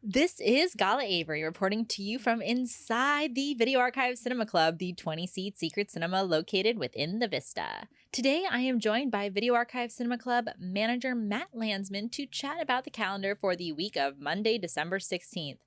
This is Gala Avery reporting to you from inside the Video Archive Cinema Club, the 20-seat secret cinema located within the Vista. Today, I am joined by Video Archive Cinema Club manager Matt Landsman to chat about the calendar for the week of Monday, December 16th.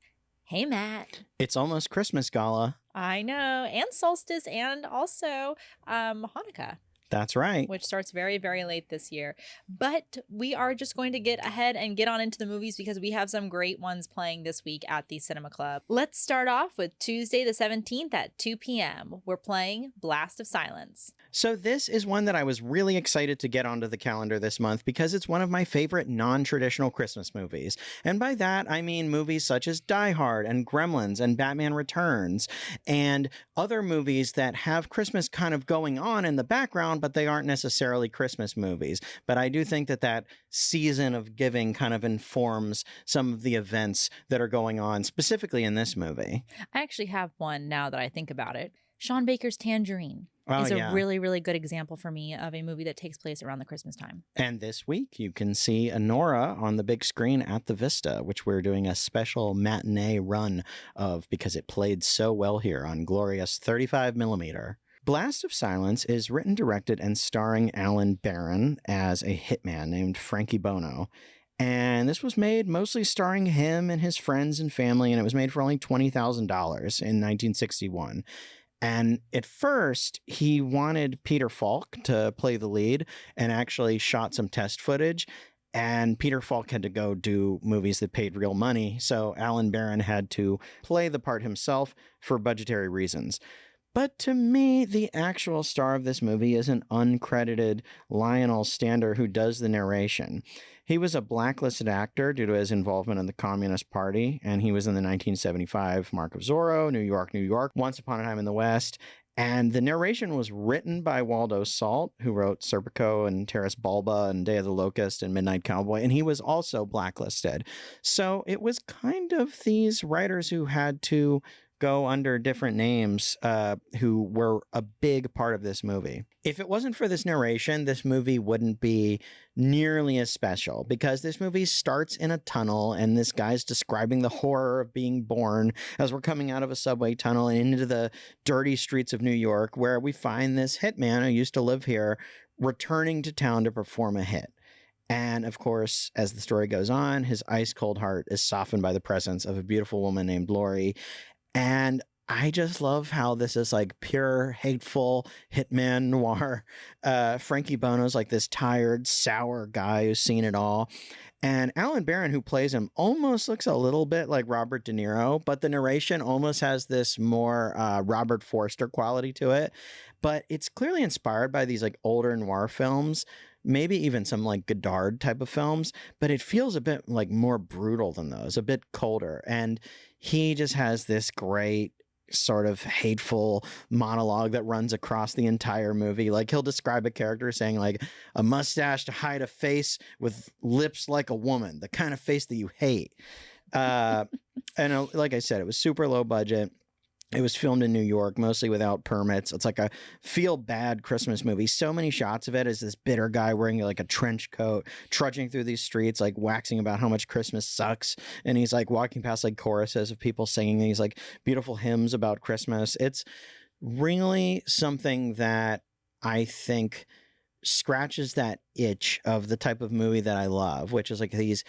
Hey, Matt. It's almost Christmas, Gala. I know, and solstice, and also Hanukkah. That's right. Which starts very, very late this year. But we are just going to get ahead and get on into the movies because we have some great ones playing this week at the Cinema Club. Let's start off with Tuesday the 17th at 2 p.m. We're playing Blast of Silence. So this is one that I was really excited to get onto the calendar this month because it's one of my favorite non-traditional Christmas movies. And by that, I mean movies such as Die Hard and Gremlins and Batman Returns and other movies that have Christmas kind of going on in the background, but they aren't necessarily Christmas movies. But I do think that season of giving kind of informs some of the events that are going on, specifically in this movie. I actually have one now that I think about it. Sean Baker's Tangerine is a really, really good example for me of a movie that takes place around the Christmas time. And this week, you can see Anora on the big screen at the Vista, which we're doing a special matinee run of because it played so well here on glorious 35mm. Blast of Silence is written, directed, and starring Alan Barron as a hitman named Frankie Bono. And this was made mostly starring him and his friends and family, and it was made for only $20,000 in 1961. And at first, he wanted Peter Falk to play the lead and actually shot some test footage. And Peter Falk had to go do movies that paid real money, so Alan Barron had to play the part himself for budgetary reasons. But to me, the actual star of this movie is an uncredited Lionel Stander who does the narration. He was a blacklisted actor due to his involvement in the Communist Party, and he was in the 1975 Mark of Zorro, New York, New York, Once Upon a Time in the West. And the narration was written by Waldo Salt, who wrote Serpico and Terrace Bulba and Day of the Locust and Midnight Cowboy, and he was also blacklisted. So it was kind of these writers who had to go under different names who were a big part of this movie. If it wasn't for this narration, this movie wouldn't be nearly as special because this movie starts in a tunnel and this guy's describing the horror of being born as we're coming out of a subway tunnel and into the dirty streets of New York, where we find this hitman who used to live here returning to town to perform a hit. And of course, as the story goes on, his ice cold heart is softened by the presence of a beautiful woman named Lori. And I just love how this is like pure, hateful hitman noir. Frankie Bono's like this tired, sour guy who's seen it all. And Alan Barron, who plays him, almost looks a little bit like Robert De Niro, but the narration almost has this more Robert Forster quality to it. But it's clearly inspired by these like older noir films, maybe even some like Godard type of films, but it feels a bit like more brutal than those, a bit colder. And he just has this great sort of hateful monologue that runs across the entire movie. Like he'll describe a character saying like a mustache to hide a face with lips like a woman, the kind of face that you hate. And like I said, it was super low budget. It was filmed in New York, mostly without permits. It's like a feel-bad Christmas movie. So many shots of it is this bitter guy wearing like a trench coat, trudging through these streets, like waxing about how much Christmas sucks. And he's like walking past like choruses of people singing these like beautiful hymns about Christmas. It's really something that I think scratches that itch of the type of movie that I love, which is like these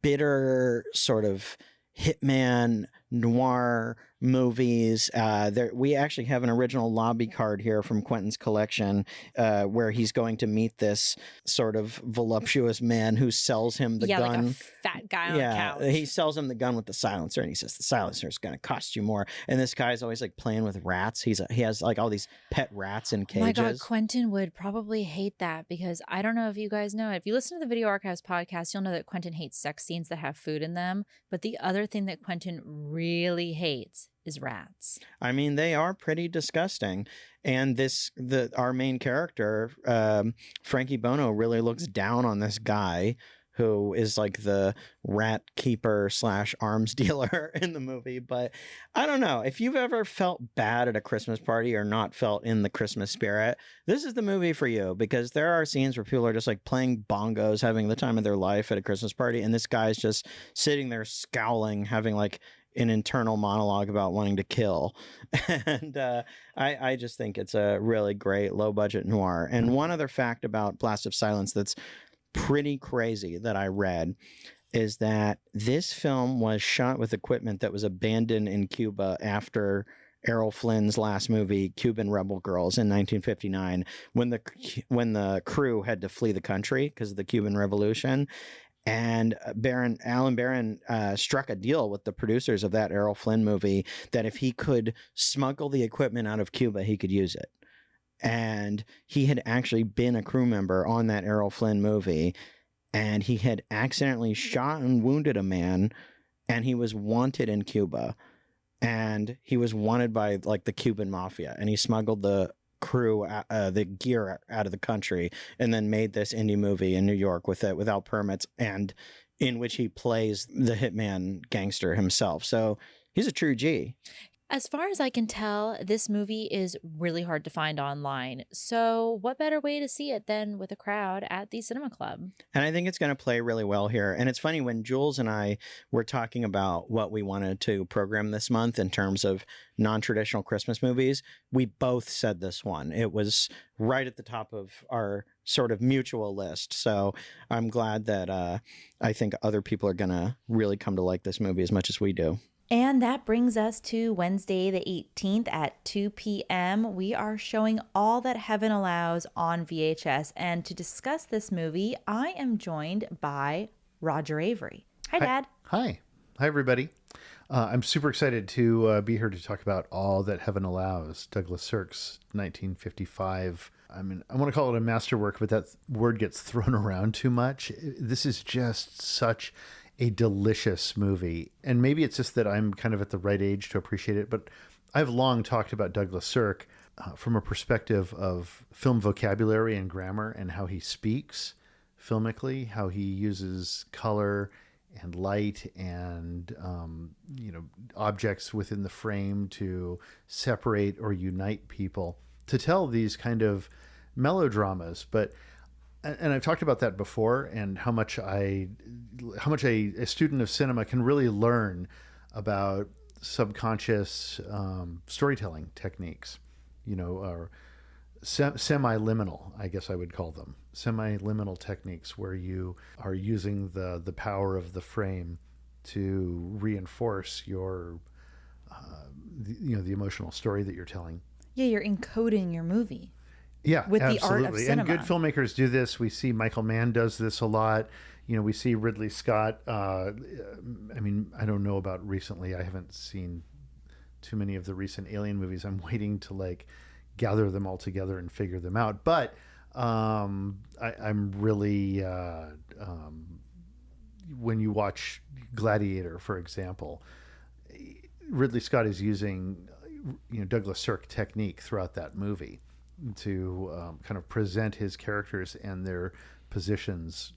bitter sort of hitman noir movies. We actually have an original lobby card here from Quentin's collection where he's going to meet this sort of voluptuous man who sells him the gun. Like a fat guy on a couch. He sells him the gun with the silencer, and he says the silencer is going to cost you more. And this guy's always like playing with rats. He has like all these pet rats in cages. Oh my God, Quentin would probably hate that because I don't know if you guys know. If you listen to the Video Archives podcast, you'll know that Quentin hates sex scenes that have food in them. But the other thing that Quentin really hates is rats. I mean, they are pretty disgusting. And our main character, Frankie Bono, really looks down on this guy who is like the rat keeper / arms dealer in the movie. But I don't know. If you've ever felt bad at a Christmas party or not felt in the Christmas spirit, this is the movie for you, because there are scenes where people are just like playing bongos, having the time of their life at a Christmas party. And this guy's just sitting there scowling, having like an internal monologue about wanting to kill. And I just think it's a really great low budget noir. And one other fact about Blast of Silence that's pretty crazy that I read is that this film was shot with equipment that was abandoned in Cuba after Errol Flynn's last movie, Cuban Rebel Girls, in 1959, when the crew had to flee the country because of the Cuban Revolution. And Alan Barron struck a deal with the producers of that Errol Flynn movie that if he could smuggle the equipment out of Cuba, he could use it. And he had actually been a crew member on that Errol Flynn movie, and he had accidentally shot and wounded a man, and he was wanted in Cuba, and he was wanted by like the Cuban mafia, and he smuggled the crew, the gear out of the country, and then made this indie movie in New York with it without permits, and in which he plays the hitman gangster himself. So he's a true G. As far as I can tell, this movie is really hard to find online. So what better way to see it than with a crowd at the cinema club? And I think it's going to play really well here. And it's funny, when Jules and I were talking about what we wanted to program this month in terms of non-traditional Christmas movies, we both said this one. It was right at the top of our sort of mutual list. So I'm glad that I think other people are going to really come to like this movie as much as we do. And that brings us to Wednesday the 18th at 2 p.m. We are showing All That Heaven Allows on VHS. And to discuss this movie, I am joined by Roger Avary. Hi, Dad. Hi, everybody. I'm super excited to be here to talk about All That Heaven Allows, Douglas Sirk's 1955. I mean, I want to call it a masterwork, but that word gets thrown around too much. This is just such a delicious movie. And maybe it's just that I'm kind of at the right age to appreciate it, but I've long talked about Douglas Sirk from a perspective of film vocabulary and grammar and how he speaks filmically, how he uses color and light and, objects within the frame to separate or unite people, to tell these kind of melodramas. And I've talked about that before, and how much a student of cinema can really learn about subconscious storytelling techniques, or semi-liminal, I guess I would call them, semi-liminal techniques, where you are using the power of the frame to reinforce your, the emotional story that you're telling. Yeah, you're encoding your movie. Yeah, with absolutely. The art of cinema. And good filmmakers do this. We see Michael Mann does this a lot. We see Ridley Scott. I don't know about recently. I haven't seen too many of the recent Alien movies. I'm waiting to gather them all together and figure them out. But I'm really, when you watch Gladiator, for example, Ridley Scott is using, Douglas Sirk technique throughout that movie to kind of present his characters and their positions,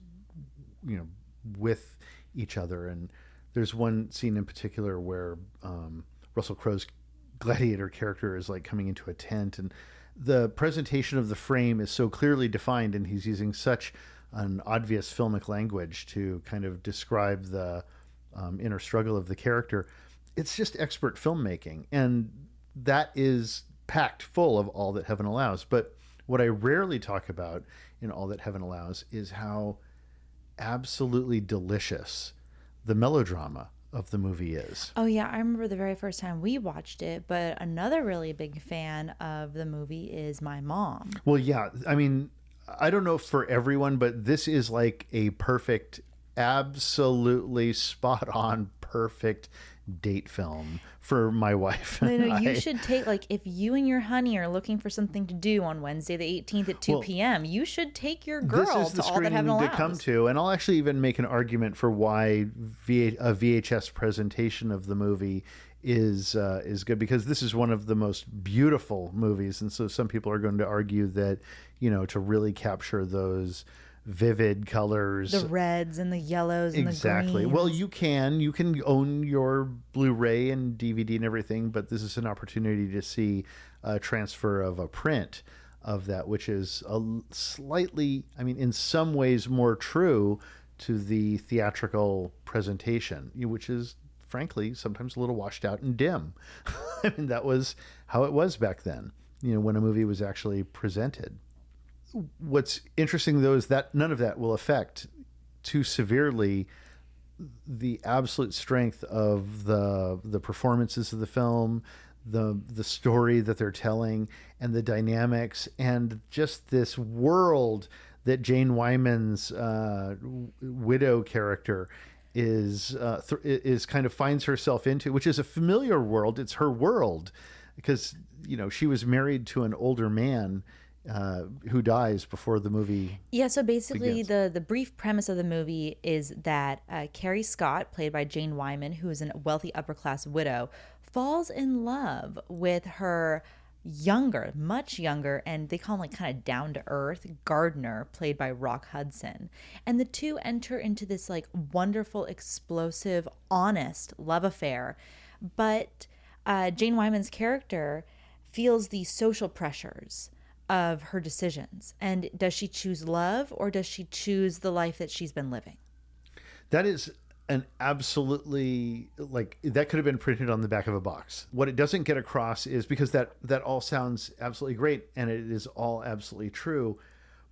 with each other. And there's one scene in particular where Russell Crowe's Gladiator character is coming into a tent, and the presentation of the frame is so clearly defined, and he's using such an obvious filmic language to kind of describe the inner struggle of the character. It's just expert filmmaking, and that is packed full of All That Heaven Allows. But what I rarely talk about in All That Heaven Allows is how absolutely delicious the melodrama of the movie is. Oh yeah, I remember the very first time we watched it, but another really big fan of the movie is my mom. Well, yeah, I mean, I don't know for everyone, but this is like a perfect, absolutely spot on, perfect date film for my wife. No, you should take, if you and your honey are looking for something to do on Wednesday the 18th at 2 p.m., you should take your girl to All That Heaven Allows. To come to, and I'll actually even make an argument for why a VHS presentation of the movie is good, because this is one of the most beautiful movies, and so some people are going to argue that to really capture those vivid colors. The reds and the yellows and Exactly. the greens. Well, you can own your Blu-ray and DVD and everything, but this is an opportunity to see a transfer of a print of that, which is a slightly, I mean, in some ways more true to the theatrical presentation, which is frankly sometimes a little washed out and dim. I mean, that was how it was back then, when a movie was actually presented. What's interesting, though, is that none of that will affect too severely the absolute strength of the performances of the film, the story that they're telling, and the dynamics, and just this world that Jane Wyman's widow character is kind of finds herself into, which is a familiar world. It's her world because she was married to an older man who dies before the movie. Yeah, so basically begins. the brief premise of the movie is that Carrie Scott, played by Jane Wyman, who is a wealthy upper class widow, falls in love with her younger, much younger, and they call him like kind of down to earth gardener, played by Rock Hudson. And the two enter into this like wonderful, explosive, honest love affair. But Jane Wyman's character feels the social pressures of her decisions. And does she choose love or does she choose the life that she's been living? That is an absolutely, like, that could have been printed on the back of a box. What it doesn't get across is, because that all sounds absolutely great and it is all absolutely true,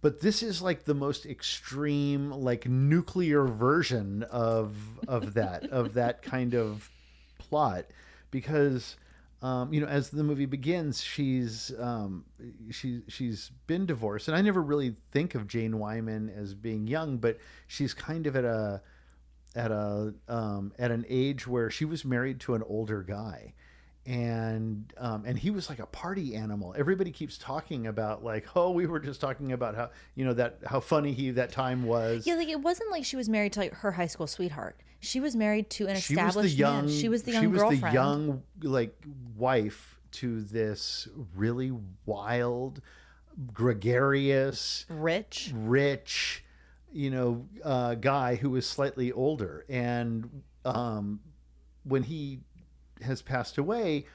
but this is like the most extreme, like nuclear version of that of that kind of plot, because as the movie begins, she's been divorced, and I never really think of Jane Wyman as being young, but she's kind of at an age where she was married to an older guy, and he was like a party animal. Everybody keeps talking about, like, oh, we were just talking about how how funny that time was. Yeah, like it wasn't like she was married to like her high school sweetheart. She was married to an established young, man. She was the young girlfriend. She was the young, like, wife to this really wild, gregarious, rich, guy who was slightly older. And when he has passed away,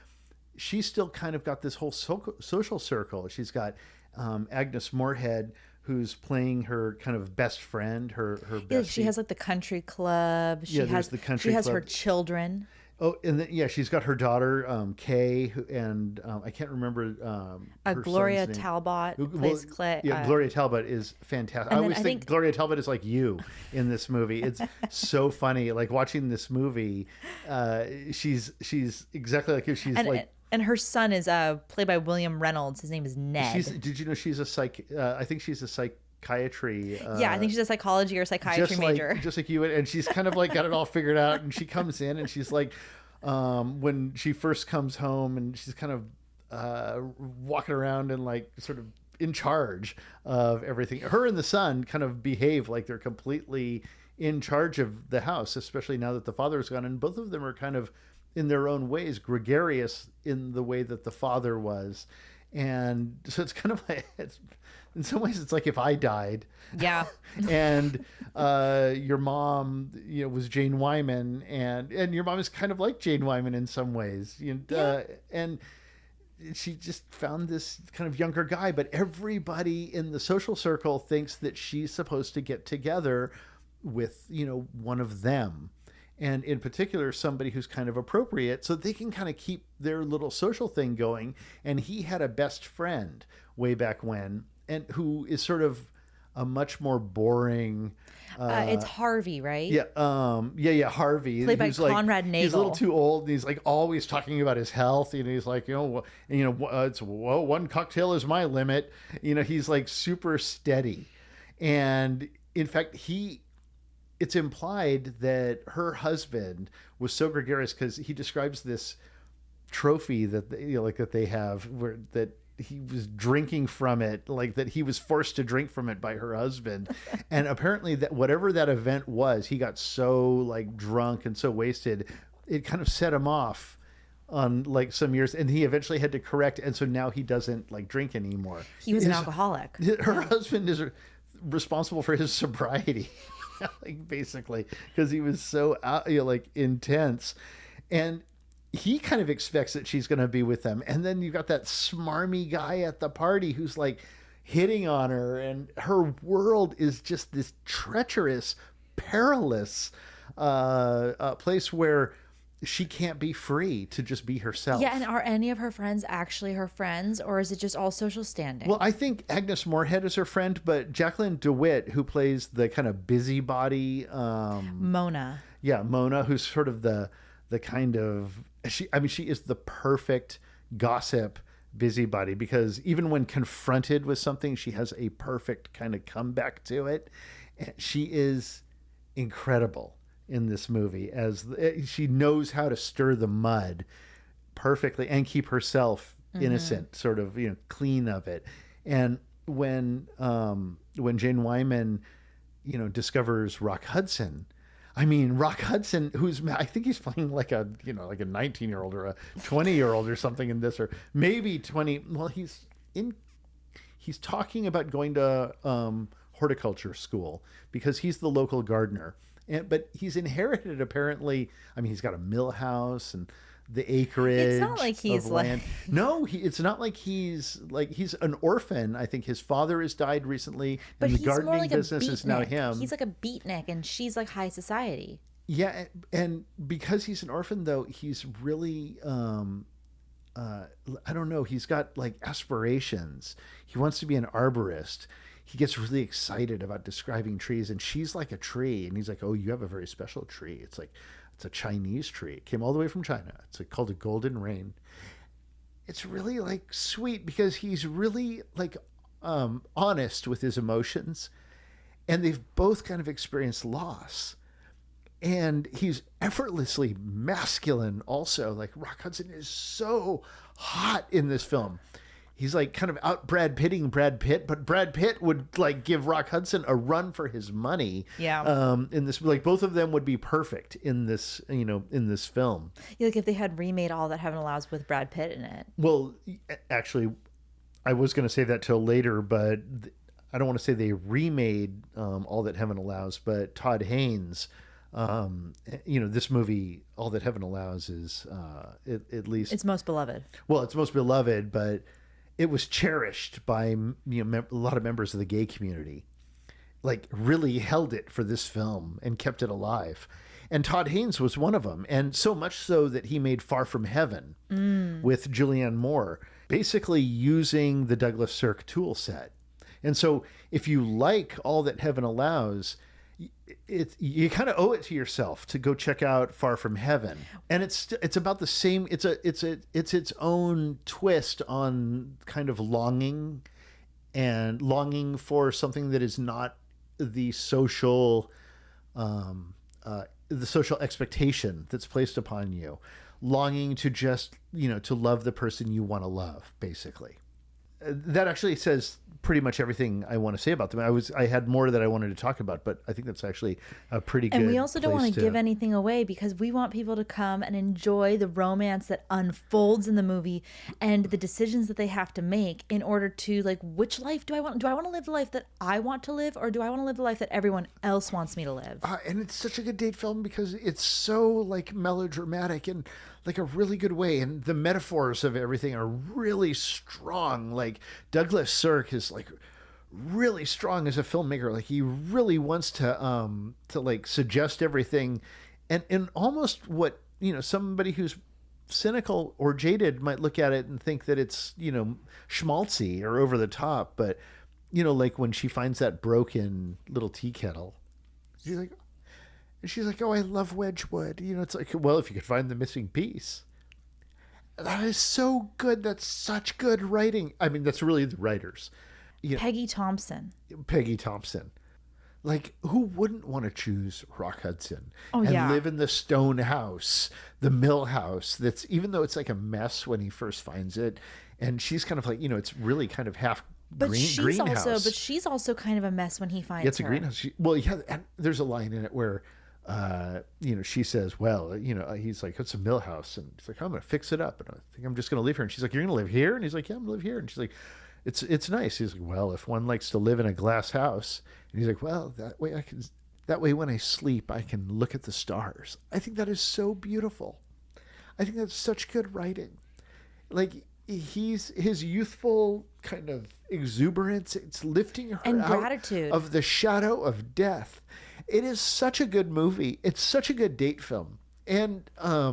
she's still kind of got this whole social circle. She's got Agnes Moorehead, who's playing her kind of best friend, her bestie. Yeah, she has like the country club. She has the country She has club. her children. Oh, and she's got her daughter, Kay, and I can't remember her Gloria son's name. Talbot plays Clay. Yeah, Gloria Talbot is fantastic. I always think Gloria Talbot is like you in this movie. It's so funny. Like, watching this movie, she's exactly like you. She's and her son is played by William Reynolds. His name is Ned. Did you know she's I think she's a psychiatry. Yeah, I think she's a psychology or psychiatry major. Just like you, and she's kind of like got it all figured out. And she comes in and she's like, when she first comes home, and she's kind of walking around and like sort of in charge of everything. Her and the son kind of behave like they're completely in charge of the house, especially now that the father's gone. And both of them are kind of, in their own ways, gregarious in the way that the father was. And so it's kind of like, in some ways, it's like if I died. Yeah. And your mom, was Jane Wyman, and your mom is kind of like Jane Wyman in some ways. And she just found this kind of younger guy, but everybody in the social circle thinks that she's supposed to get together with, one of them. And in particular, somebody who's kind of appropriate, so they can kind of keep their little social thing going. And he had a best friend way back when, and who is sort of a much more boring. It's Harvey, right? Yeah, Harvey. Played by Conrad Nagel. He's a little too old, and he's like always talking about his health. He's like, it's one cocktail is my limit. He's like super steady, and in fact, it's implied that her husband was so gregarious because he describes this trophy that that they have, where that he was drinking from it, like that he was forced to drink from it by her husband. And apparently that whatever that event was, he got so like drunk and so wasted, it kind of set him off on like some years, and he eventually had to correct. And so now he doesn't like drink anymore. He was an alcoholic. Her husband is responsible for his sobriety, like basically, because he was so like intense, and he kind of expects that she's going to be with them, and then you got that smarmy guy at the party who's like hitting on her, and her world is just this treacherous, perilous place where she can't be free to just be herself. Yeah, and are any of her friends actually her friends, or is it just all social standing? Well, I think Agnes Moorehead is her friend, but Jacqueline DeWitt, who plays the kind of busybody, Mona. Yeah, Mona, who's sort of the kind of she is the perfect gossip busybody, because even when confronted with something, she has a perfect kind of comeback to it. And she is incredible in this movie, as she knows how to stir the mud perfectly and keep herself innocent, sort of, clean of it. And when Jane Wyman, discovers Rock Hudson, Rock Hudson, I think he's playing like a 19-year-old or a 20-year-old or something in this, or maybe 20. Well, he's talking about going to horticulture school because he's the local gardener. But he's inherited, apparently. He's got a mill house and the acreage. It's not like he's land. No, it's not like he's an orphan. I think his father has died recently, but and the he's gardening more like business is now him. He's like a beatnik, and she's like high society. Yeah, and because he's an orphan, though, he's really I don't know. He's got like aspirations. He wants to be an arborist. He gets really excited about describing trees, and she's like a tree, and he's like, "Oh, you have a very special tree. It's a Chinese tree. It came all the way from China. It's called a golden rain." It's really like sweet because he's really like honest with his emotions, and they've both kind of experienced loss, and he's effortlessly masculine also. Like Rock Hudson is so hot in this film. He's like kind of out Brad Pitting Brad Pitt, but Brad Pitt would like give Rock Hudson a run for his money. Yeah. In this, like both of them would be perfect in this, in this film. Yeah, like if they had remade All That Heaven Allows with Brad Pitt in it. Well, actually, I was going to say that till later, but I don't want to say they remade All That Heaven Allows, but Todd Haynes, this movie, All That Heaven Allows, is at least it's most beloved. Well, it's most beloved, but it was cherished by a lot of members of the gay community, like really held it for this film and kept it alive. And Todd Haynes was one of them. And so much so that he made Far From Heaven with Julianne Moore, basically using the Douglas Sirk tool set. And so if you like All That Heaven Allows, you kind of owe it to yourself to go check out Far From Heaven. And it's about the same. It's its own twist on kind of longing for something that is not the social expectation that's placed upon you. Longing to just to love the person you want to love, basically. That actually says pretty much everything I want to say about them. I had more that I wanted to talk about, but I think that's actually a pretty good. And we also don't want to give anything away because we want people to come and enjoy the romance that unfolds in the movie and the decisions that they have to make in order to, like, which life do I want? Do I want to live the life that I want to live, or do I want to live the life that everyone else wants me to live? And it's such a good date film because it's so like melodramatic and like a really good way, and the metaphors of everything are really strong. Like Douglas Sirk is like really strong as a filmmaker. Like he really wants to like suggest everything, and in almost what somebody who's cynical or jaded might look at it and think that it's schmaltzy or over the top. But like when she finds that broken little tea kettle, she's like, "Oh, I love Wedgwood." It's like, well, if you could find the missing piece. That is so good. That's such good writing. That's really the writers. Peggy Thompson. Like, who wouldn't want to choose Rock Hudson and live in the stone house, the mill house that's, even though it's like a mess when he first finds it, and she's kind of like, it's really kind of half greenhouse. But she's also kind of a mess when he finds her. It's a greenhouse. And there's a line in it where she says, well, he's like, it's a mill house. And he's like, I'm going to fix it up. And I think I'm just going to live here. And she's like, you're going to live here? And he's like, yeah, I'm going to live here. And she's like, it's nice. He's like, well, if one likes to live in a glass house, and he's like, well, that way when I sleep, I can look at the stars. I think that is so beautiful. I think that's such good writing. Like his youthful kind of exuberance, it's lifting her And out gratitude. of the shadow of death. It is such a good movie. It's such a good date film. And I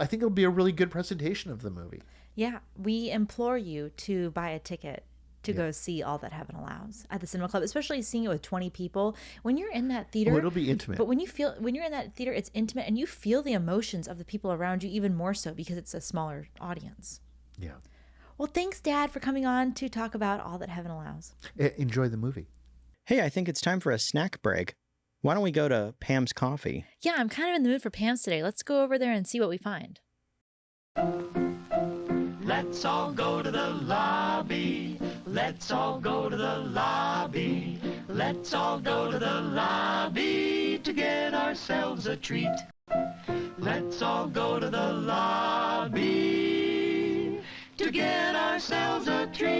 think it'll be a really good presentation of the movie. Yeah, we implore you to buy a ticket to go see All That Heaven Allows at the Cinema Club, especially seeing it with 20 people. When you're in that theater, Oh, it'll be intimate. But when you're in that theater, it's intimate, and you feel the emotions of the people around you even more so because it's a smaller audience. Yeah. Well, thanks, Dad, for coming on to talk about All That Heaven Allows. Enjoy the movie. Hey, I think it's time for a snack break. Why don't we go to Pam's Coffee? Yeah, I'm kind of in the mood for Pam's today. Let's go over there and see what we find. Let's all go to the lobby. Let's all go to the lobby. Let's all go to the lobby to get ourselves a treat. Let's all go to the lobby to get ourselves a treat.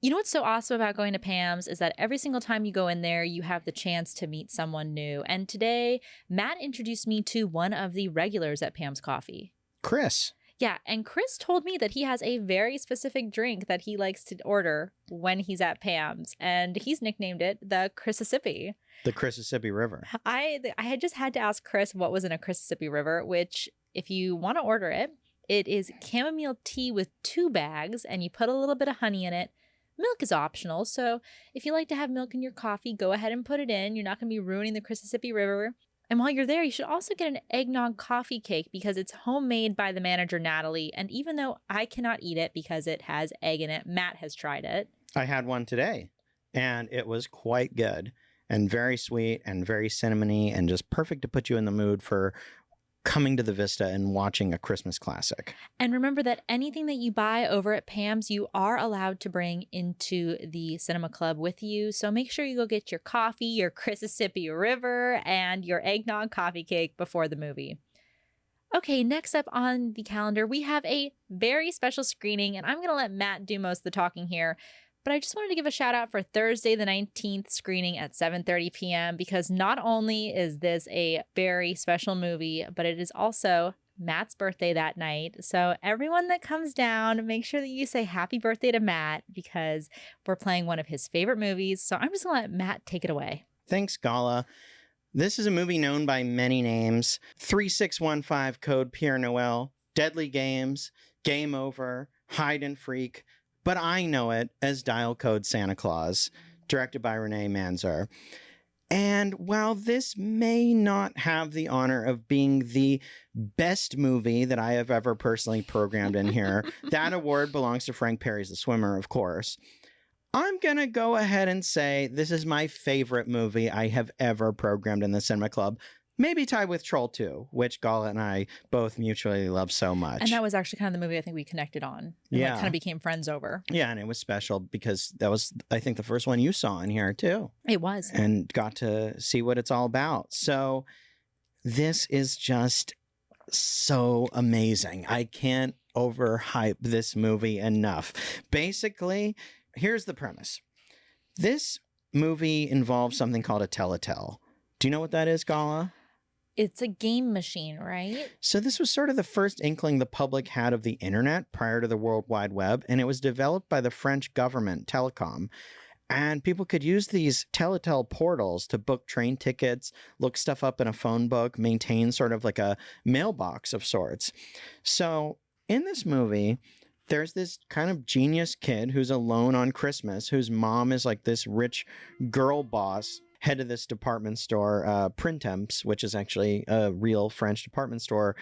You know what's so awesome about going to Pam's is that every single time you go in there, you have the chance to meet someone new. And today, Matt introduced me to one of the regulars at Pam's Coffee. Chris. Yeah, and Chris told me that he has a very specific drink that he likes to order when he's at Pam's, and he's nicknamed it the Chrisissippi. The Chrisissippi River. I had just had to ask Chris what was in a Chrisissippi River, which if you want to order it, it is chamomile tea with 2 bags, and you put a little bit of honey in it. Milk is optional, so if you like to have milk in your coffee, go ahead and put it in. You're not going to be ruining the Chrisissippi River. And while you're there, you should also get an eggnog coffee cake because it's homemade by the manager, Natalie. And even though I cannot eat it because it has egg in it, Matt has tried it. I had one today, and it was quite good and very sweet and very cinnamony and just perfect to put you in the mood for coming to the Vista and watching a Christmas classic. And remember that anything that you buy over at Pam's, you are allowed to bring into the Cinema Club with you. So make sure you go get your coffee, your Chrisissippi River, and your eggnog coffee cake before the movie. Okay, next up on the calendar, we have a very special screening, and I'm going to let Matt do most of the talking here. But I just wanted to give a shout out for Thursday the 19th screening at 7:30 p.m. because not only is this a very special movie, but it is also Matt's birthday that night. So everyone that comes down, make sure that you say happy birthday to Matt because we're playing one of his favorite movies. So I'm just going to let Matt take it away. Thanks, Gala. This is a movie known by many names. 3615 Code Pierre Noel, Deadly Games, Game Over, Hide and Freak, but I know it as Dial Code Santa Claus, directed by Renee Manzer. And while this may not have the honor of being the best movie that I have ever personally programmed in here, that award belongs to Frank Perry's The Swimmer, of course. I'm going to go ahead and say this is my favorite movie I have ever programmed in the Cinema Club. Maybe tied with Troll 2, which Gala and I both mutually love so much. And that was actually kind of the movie I think we connected on. And Yeah. kind of became friends over. Yeah, and it was special because that was, I think, the first one you saw in here, too. It was. And got to see what it's all about. So this is just so amazing. I can't overhype this movie enough. Basically, here's the premise. This movie involves something called a tell-a-tell. Do you know what that is, Gala? It's a game machine, right? So this was sort of the first inkling the public had of the internet prior to the World Wide Web, and it was developed by the French government, Telecom. And people could use these tell-a-tell portals to book train tickets, look stuff up in a phone book, maintain sort of like a mailbox of sorts. So in this movie, there's this kind of genius kid who's alone on Christmas, whose mom is like this rich girl boss, head of this department store, Printemps, which is actually a real French department store,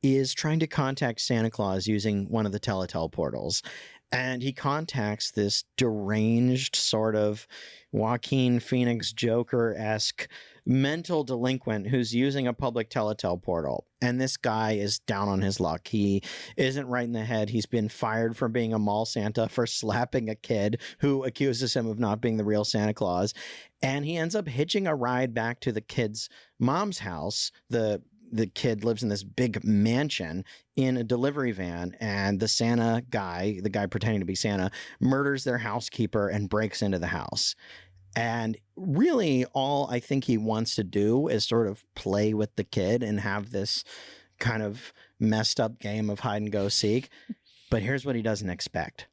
is trying to contact Santa Claus using one of the tell-a-tell portals. And he contacts this deranged sort of Joaquin Phoenix Joker-esque mental delinquent who's using a public tell-a-tell portal. And this guy is down on his luck. He isn't right in the head. He's been fired from being a mall Santa for slapping a kid who accuses him of not being the real Santa Claus. And he ends up hitching a ride back to the kid's mom's house, the the kid lives in this big mansion in a delivery van, and the Santa guy, the guy pretending to be Santa, murders their housekeeper and breaks into the house. And really, all I think he wants to do is sort of play with the kid and have this kind of messed up game of hide and go seek. But here's what he doesn't expect.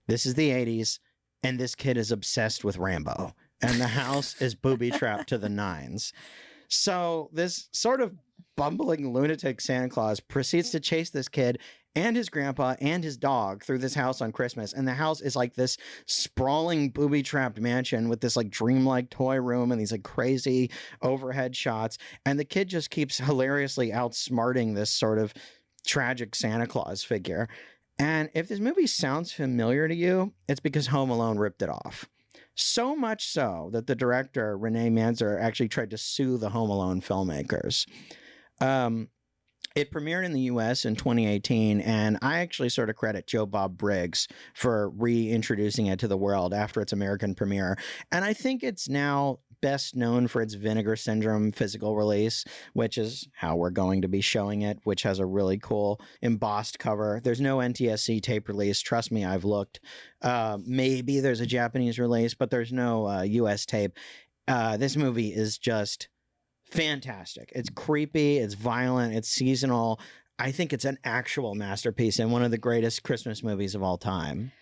This is the 80s, and this kid is obsessed with Rambo, and the house is booby trapped to the nines. So this sort of bumbling lunatic Santa Claus proceeds to chase this kid and his grandpa and his dog through this house on Christmas. And the house is like this sprawling booby-trapped mansion with this like dreamlike toy room and these like crazy overhead shots. And the kid just keeps hilariously outsmarting this sort of tragic Santa Claus figure. And if this movie sounds familiar to you, it's because Home Alone ripped it off. So much so that the director, Renee Manzer, actually tried to sue the Home Alone filmmakers. It premiered in the U.S. in 2018, and I actually sort of credit Joe Bob Briggs for reintroducing it to the world after its American premiere. And I think it's now best known for its Vinegar Syndrome physical release, which is how we're going to be showing it, which has a really cool embossed cover. There's no NTSC tape release. Trust me, I've looked. Maybe there's a Japanese release, but there's no U.S. tape. This movie is just fantastic. It's creepy, it's violent, it's seasonal. I think it's an actual masterpiece and one of the greatest Christmas movies of all time.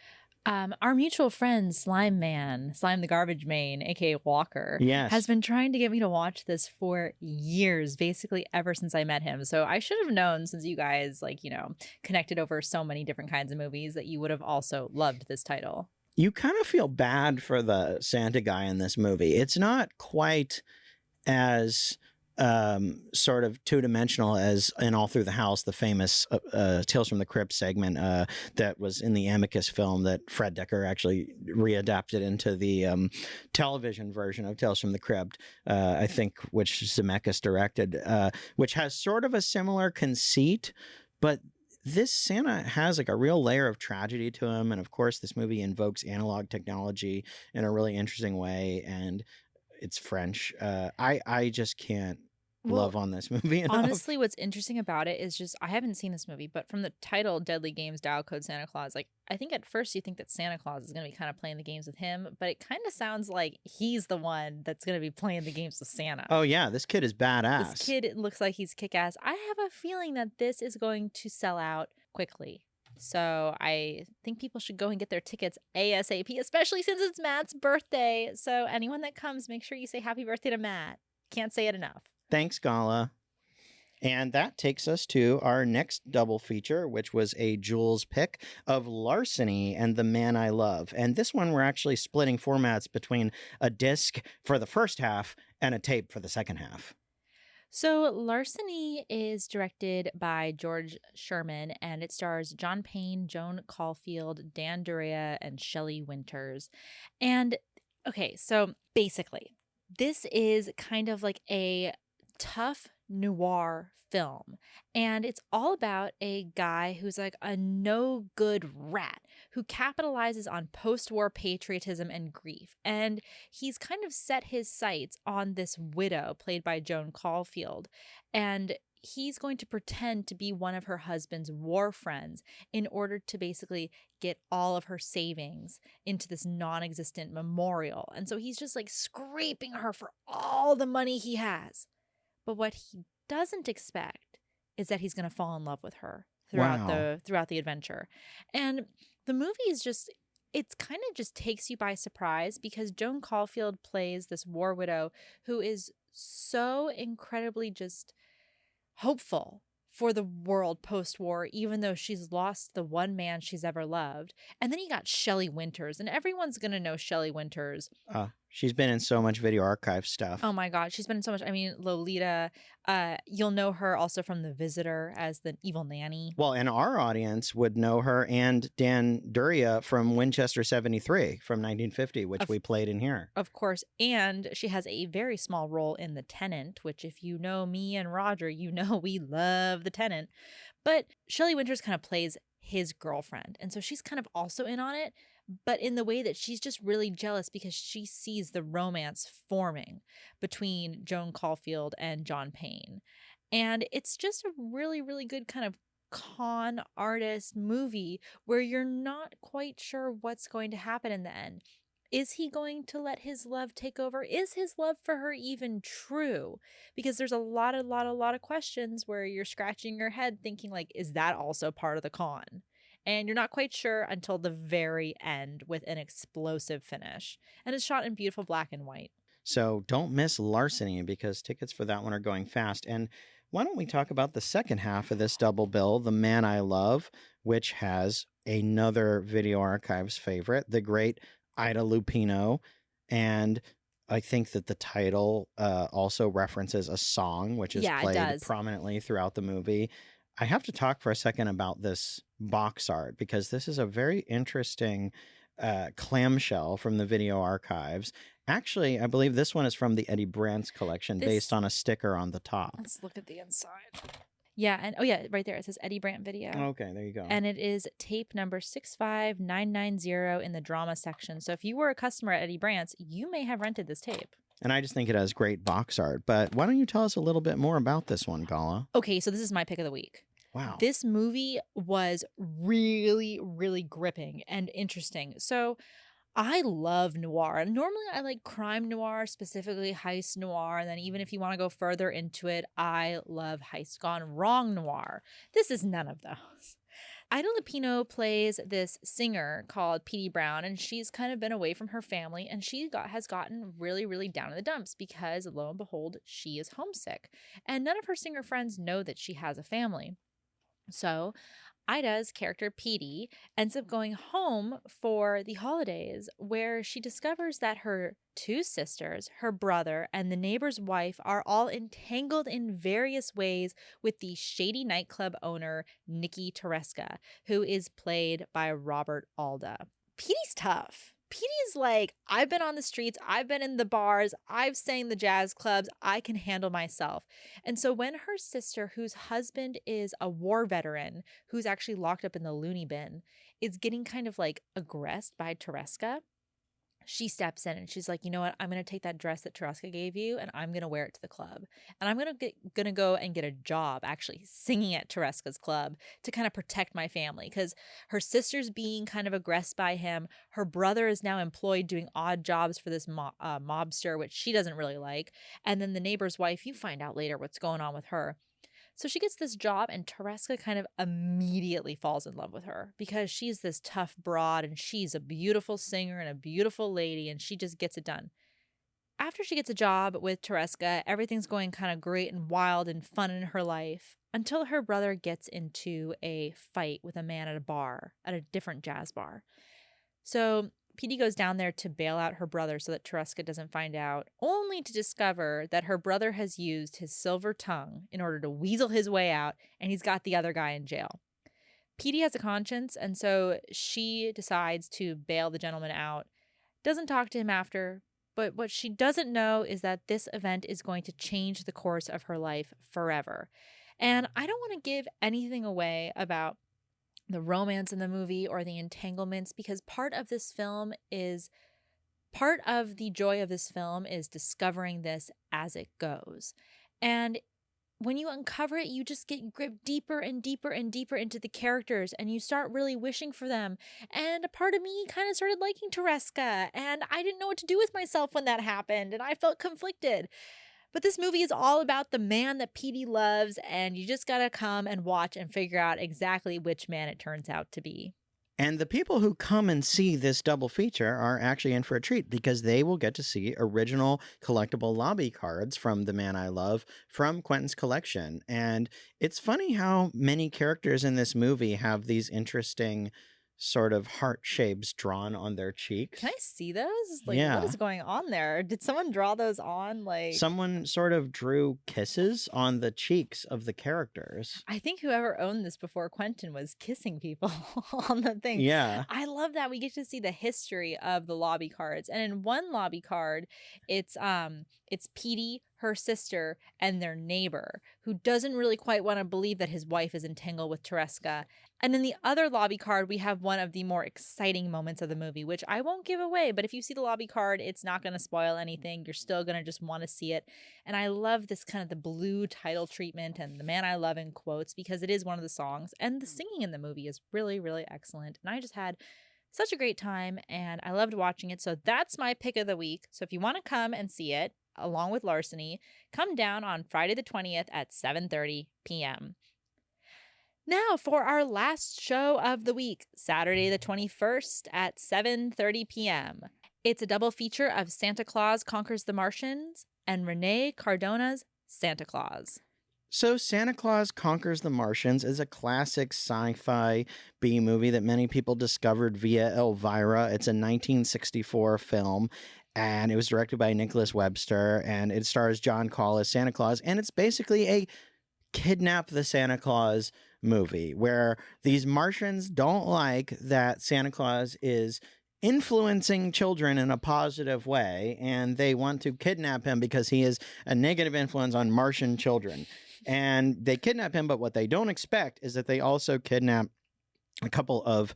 Our mutual friend Slime the Garbage Man, aka Walker, Yes, has been trying to get me to watch this for years, basically ever since I met him. So I should have known, since you guys connected over so many different kinds of movies, that you would have also loved this title. You kind of feel bad for the Santa guy in this movie. It's not quite as sort of two-dimensional as in All Through the House, the famous Tales from the Crypt segment that was in the Amicus film that Fred Decker actually readapted into the television version of Tales from the Crypt, I think, which Zemeckis directed, which has sort of a similar conceit, but this Santa has like a real layer of tragedy to him. And of course, this movie invokes analog technology in a really interesting way, and it's French. I just can't love on this movie enough. Honestly, what's interesting about it is just, I haven't seen this movie, but from the title, Deadly Games Dial Code Santa Claus, I think at first you think that Santa Claus is going to be kind of playing the games with him, but it kind of sounds like he's the one that's going to be playing the games with Santa. Oh yeah, this kid is badass. This kid looks like he's kick-ass. I have a feeling that this is going to sell out quickly. So I think people should go and get their tickets ASAP, especially since it's Matt's birthday. So anyone that comes, make sure you say happy birthday to Matt. Can't say it enough. Thanks, Gala. And that takes us to our next double feature, which was a Jules pick of Larceny and The Man I Love. And this one, we're actually splitting formats between a disc for the first half and a tape for the second half. So Larceny is directed by George Sherman, and it stars John Payne, Joan Caulfield, Dan Duryea, and Shelley Winters. And okay, so basically, this is kind of like a tough noir film, and it's all about a guy who's like a no good rat who capitalizes on post-war patriotism and grief, and he's kind of set his sights on this widow played by Joan Caulfield, and he's going to pretend to be one of her husband's war friends in order to basically get all of her savings into this non-existent memorial. And so he's just like scraping her for all the money he has. But what he doesn't expect is that he's going to fall in love with her throughout the adventure. And the movie is just, it's kind of just takes you by surprise because Joan Caulfield plays this war widow who is so incredibly just hopeful for the world post-war, even though she's lost the one man she's ever loved. And then you got Shelley Winters, and everyone's going to know Shelley Winters. She's been in so much Video Archive stuff. Oh my God, she's been in so much. I mean, Lolita. You'll know her also from The Visitor as the evil nanny. Well, and our audience would know her and Dan Duryea from Winchester 73 from 1950, which we played in here. Of course. And she has a very small role in The Tenant, which if you know me and Roger, you know we love The Tenant. But Shelley Winters kind of plays his girlfriend. And so she's kind of also in on it, but in the way that she's just really jealous because she sees the romance forming between Joan Caulfield and John Payne. And it's just a really, really good kind of con artist movie where you're not quite sure what's going to happen in the end. Is he going to let his love take over? Is his love for her even true? Because there's a lot of questions where you're scratching your head thinking like, is that also part of the con? And you're not quite sure until the very end with an explosive finish. And it's shot in beautiful black and white. So don't miss Larceny because tickets for that one are going fast. And why don't we talk about the second half of this double bill, The Man I Love, which has another Video Archives favorite, the great Ida Lupino. And I think that the title also references a song, which is Yeah, it played does. prominently throughout the movie. I have to talk for a second about this box art because this is a very interesting clamshell from the Video Archives. Actually, I believe this one is from the Eddie Brandt's collection based on a sticker on the top. Let's look at the inside. Yeah, and oh yeah, right there it says Eddie Brandt Video. Okay, there you go. And it is tape number 65990 in the drama section. So if you were a customer at Eddie Brandt's, you may have rented this tape. And I just think it has great box art. But why don't you tell us a little bit more about this one, Gala? Okay, so this is my pick of the week. Wow. This movie was really, really gripping and interesting. So I love noir. Normally, I like crime noir, specifically heist noir. And then even if you want to go further into it, I love heist gone wrong noir. This is none of those. Ida Lupino plays this singer called Petey Brown, and she's kind of been away from her family, and she has gotten really, really down in the dumps because, lo and behold, she is homesick. And none of her singer friends know that she has a family. So Ida's character, Petey, ends up going home for the holidays where she discovers that her two sisters, her brother, and the neighbor's wife are all entangled in various ways with the shady nightclub owner, Nikki Tereska, who is played by Robert Alda. Petey's tough. Petey's like, I've been on the streets, I've been in the bars, I've sang the jazz clubs, I can handle myself. And so when her sister, whose husband is a war veteran, who's actually locked up in the loony bin, is getting kind of like aggressed by Tereska, she steps in and she's like, you know what? I'm going to take that dress that Tereska gave you and I'm going to wear it to the club. And I'm going to go and get a job actually singing at Tereska's club to kind of protect my family because her sister's being kind of aggressed by him. Her brother is now employed doing odd jobs for this mobster, which she doesn't really like. And then the neighbor's wife, you find out later what's going on with her. So she gets this job and Tereska kind of immediately falls in love with her because she's this tough broad and she's a beautiful singer and a beautiful lady and she just gets it done. After she gets a job with Tereska, everything's going kind of great and wild and fun in her life until her brother gets into a fight with a man at a bar, at a different jazz bar. So Petey goes down there to bail out her brother so that Tereska doesn't find out, only to discover that her brother has used his silver tongue in order to weasel his way out, and he's got the other guy in jail. Petey has a conscience, and so she decides to bail the gentleman out, doesn't talk to him after, but what she doesn't know is that this event is going to change the course of her life forever. And I don't want to give anything away about the romance in the movie or the entanglements because part of the joy of this film is discovering this as it goes. And when you uncover it, you just get gripped deeper and deeper and deeper into the characters and you start really wishing for them. And a part of me kind of started liking Tereska and I didn't know what to do with myself when that happened and I felt conflicted. But this movie is all about the man that Petey loves, and you just got to come and watch and figure out exactly which man it turns out to be. And the people who come and see this double feature are actually in for a treat because they will get to see original collectible lobby cards from The Man I Love from Quentin's collection. And it's funny how many characters in this movie have these interesting sort of heart shapes drawn on their cheeks. Can I see those? Like, yeah. What is going on there? Did someone draw those on? Like, someone sort of drew kisses on the cheeks of the characters. I think whoever owned this before Quentin was kissing people on the thing. Yeah. I love that we get to see the history of the lobby cards. And in one lobby card, it's Petey, her sister, and their neighbor, who doesn't really quite want to believe that his wife is entangled with Tereska. And in the other lobby card, we have one of the more exciting moments of the movie, which I won't give away, but if you see the lobby card, it's not going to spoil anything. You're still going to just want to see it. And I love this kind of the blue title treatment and the man I love in quotes, because it is one of the songs, and the singing in the movie is really, really excellent. And I just had such a great time, and I loved watching it. So that's my pick of the week. So if you want to come and see it, along with Larceny, come down on Friday the 20th at 7:30 p.m. Now for our last show of the week, Saturday the 21st at 7:30 p.m. It's a double feature of Santa Claus Conquers the Martians and Rene Cardona's Santa Claus. So Santa Claus Conquers the Martians is a classic sci-fi B movie that many people discovered via Elvira. It's a 1964 film, and it was directed by Nicholas Webster, and it stars John Call as Santa Claus, and it's basically a Kidnap the Santa Claus movie where these Martians don't like that Santa Claus is influencing children in a positive way, and they want to kidnap him because he is a negative influence on Martian children. And they kidnap him, but what they don't expect is that they also kidnap a couple of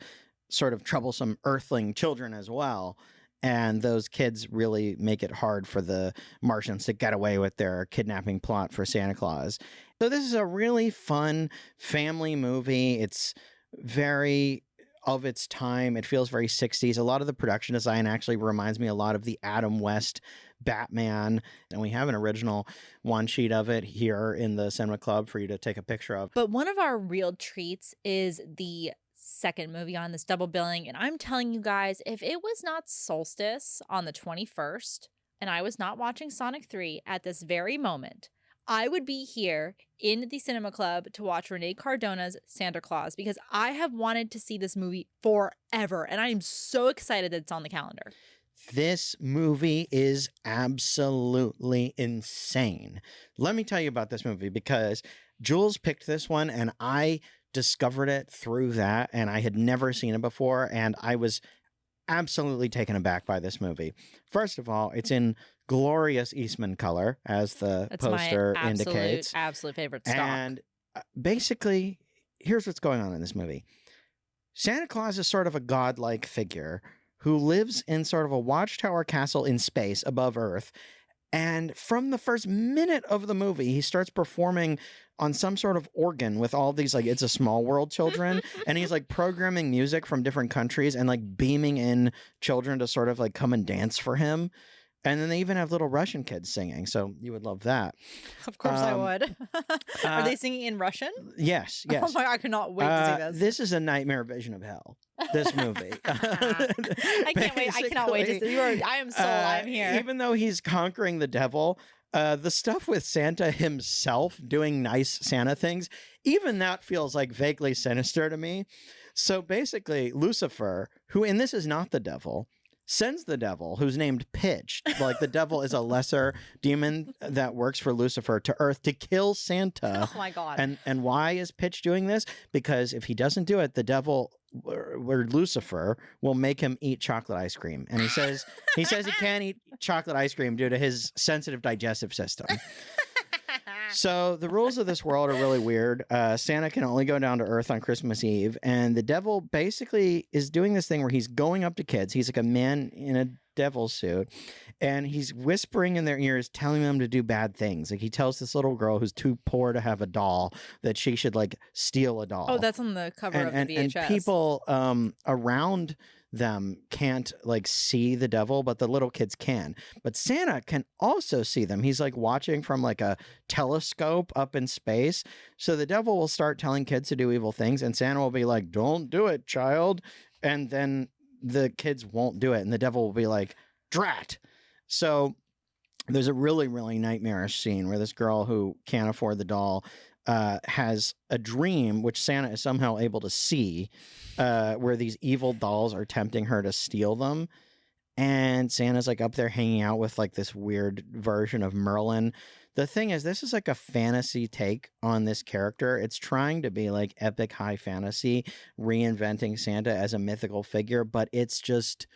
sort of troublesome Earthling children as well. And those kids really make it hard for the Martians to get away with their kidnapping plot for Santa Claus. So this is a really fun family movie. It's very of its time. It feels very 60s. A lot of the production design actually reminds me a lot of the Adam West Batman. And we have an original one sheet of it here in the Cinema Club for you to take a picture of. But one of our real treats is the second movie on this double billing. And I'm telling you guys, if it was not Solstice on the 21st and I was not watching Sonic 3 at this very moment, I would be here in the Cinema Club to watch Rene Cardona's Santa Claus, because I have wanted to see this movie forever. And I am so excited that it's on the calendar. This movie is absolutely insane. Let me tell you about this movie, because Jules picked this one and I discovered it through that, and I had never seen it before, and I was absolutely taken aback by this movie. First of all, it's in glorious Eastman color, as the poster indicates. Absolute favorite stock. And basically, here's what's going on in this movie. Santa Claus is sort of a godlike figure who lives in sort of a watchtower castle in space above Earth. And from the first minute of the movie, he starts performing on some sort of organ with all these, like, It's a Small World children. And he's like programming music from different countries and like beaming in children to sort of like come and dance for him. And then they even have little Russian kids singing. So you would love that. Of course I would. Are they singing in Russian? Yes. Oh my, I cannot wait to see this. This is a nightmare vision of hell, this movie. I can't wait. I cannot wait to see. I am sold. I'm here. Even though he's conquering the devil, the stuff with Santa himself doing nice Santa things, even that feels like vaguely sinister to me. So basically, Lucifer, who in this is not the devil, sends the devil, who's named Pitch, like the devil is a lesser demon that works for Lucifer, to Earth to kill Santa. Oh my God. And why is Pitch doing this? Because if he doesn't do it, the devil, or Lucifer, will make him eat chocolate ice cream. And he says he can't eat chocolate ice cream due to his sensitive digestive system. So the rules of this world are really weird. Santa can only go down to Earth on Christmas Eve, and the devil basically is doing this thing where he's going up to kids. He's like a man in a devil suit, and he's whispering in their ears, telling them to do bad things. Like he tells this little girl who's too poor to have a doll that she should like steal a doll. Oh, that's on the cover of the VHS. And people around them can't like see the devil, but the little kids can. But Santa can also see them. He's like watching from like a telescope up in space. So the devil will start telling kids to do evil things, and Santa will be like, "Don't do it, child." And then the kids won't do it, and the devil will be like, "Drat." So there's a really, really nightmarish scene where this girl who can't afford the doll has a dream, which Santa is somehow able to see, where these evil dolls are tempting her to steal them. And Santa's like up there hanging out with like this weird version of Merlin. The thing is, this is like a fantasy take on this character. It's trying to be like epic high fantasy, reinventing Santa as a mythical figure, but it's just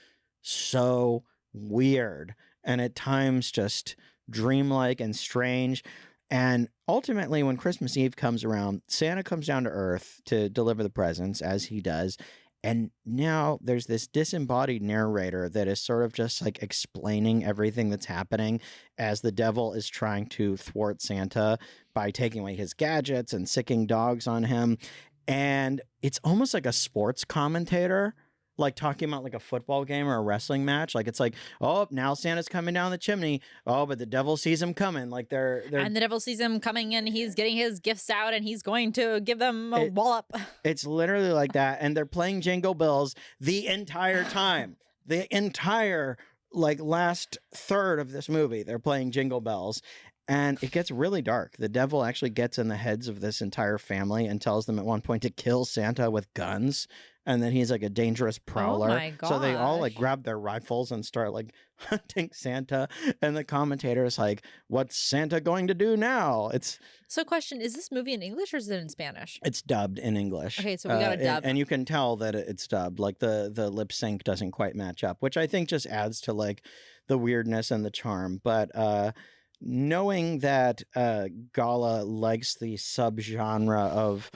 so weird. And at times just dreamlike and strange. And ultimately, when Christmas Eve comes around, Santa comes down to Earth to deliver the presents, as he does. And now there's this disembodied narrator that is sort of just like explaining everything that's happening as the devil is trying to thwart Santa by taking away his gadgets and sicking dogs on him. And it's almost like a sports commentator, like talking about like a football game or a wrestling match. Like it's like, oh, now Santa's coming down the chimney. Oh, but the devil sees him coming. Like they're And the devil sees him coming and he's getting his gifts out and he's going to give them a wallop. It's literally like that. And they're playing Jingle Bells the entire time. The entire like last third of this movie, they're playing Jingle Bells. And it gets really dark. The devil actually gets in the heads of this entire family and tells them at one point to kill Santa with guns. And then he's like a dangerous prowler. Oh my gosh. So they all like grab their rifles and start like hunting Santa. And the commentator is like, what's Santa going to do now? So question, is this movie in English or is it in Spanish? It's dubbed in English. Okay, so we got a dub. And you can tell that it's dubbed. Like the lip sync doesn't quite match up, which I think just adds to like the weirdness and the charm. But knowing that Gala likes the subgenre of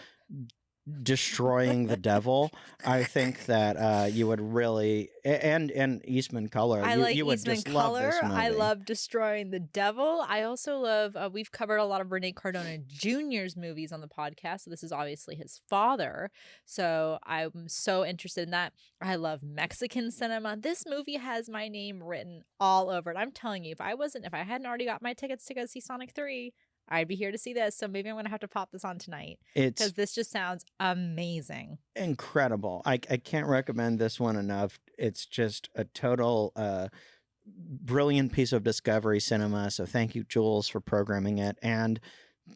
destroying the devil, I think that you would really and Eastman Color. I like you would Eastman just Color. love this movie. I love destroying the devil. I also love. We've covered a lot of Rene Cardona Jr.'s movies on the podcast. So this is obviously his father. So I'm so interested in that. I love Mexican cinema. This movie has my name written all over it. I'm telling you, if I hadn't already got my tickets to go see Sonic 3. I'd be here to see this, so maybe I'm going to have to pop this on tonight because this just sounds amazing. Incredible. I can't recommend this one enough. It's just a total brilliant piece of Discovery cinema, so thank you, Jules, for programming it. And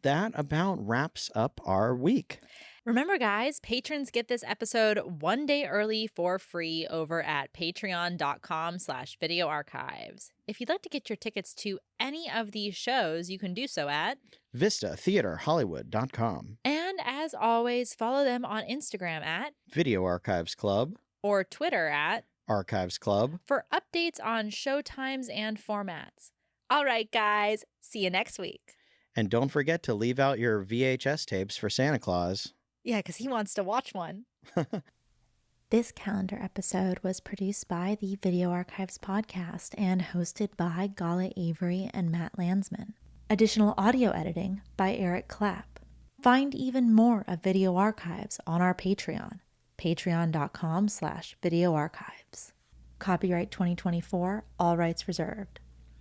that about wraps up our week. Remember, guys, patrons get this episode one day early for free over at patreon.com/video archives. If you'd like to get your tickets to any of these shows, you can do so at VistaTheaterHollywood.com. And as always, follow them on Instagram at Video Archives Club or Twitter at Archives Club for updates on show times and formats. All right, guys, see you next week. And don't forget to leave out your VHS tapes for Santa Claus. Yeah, because he wants to watch one. This calendar episode was produced by the Video Archives podcast and hosted by Gala Avary and Matt Landsman. Additional audio editing by Eric Clapp. Find even more of Video Archives on our Patreon, patreon.com/video archives. Copyright 2024, all rights reserved.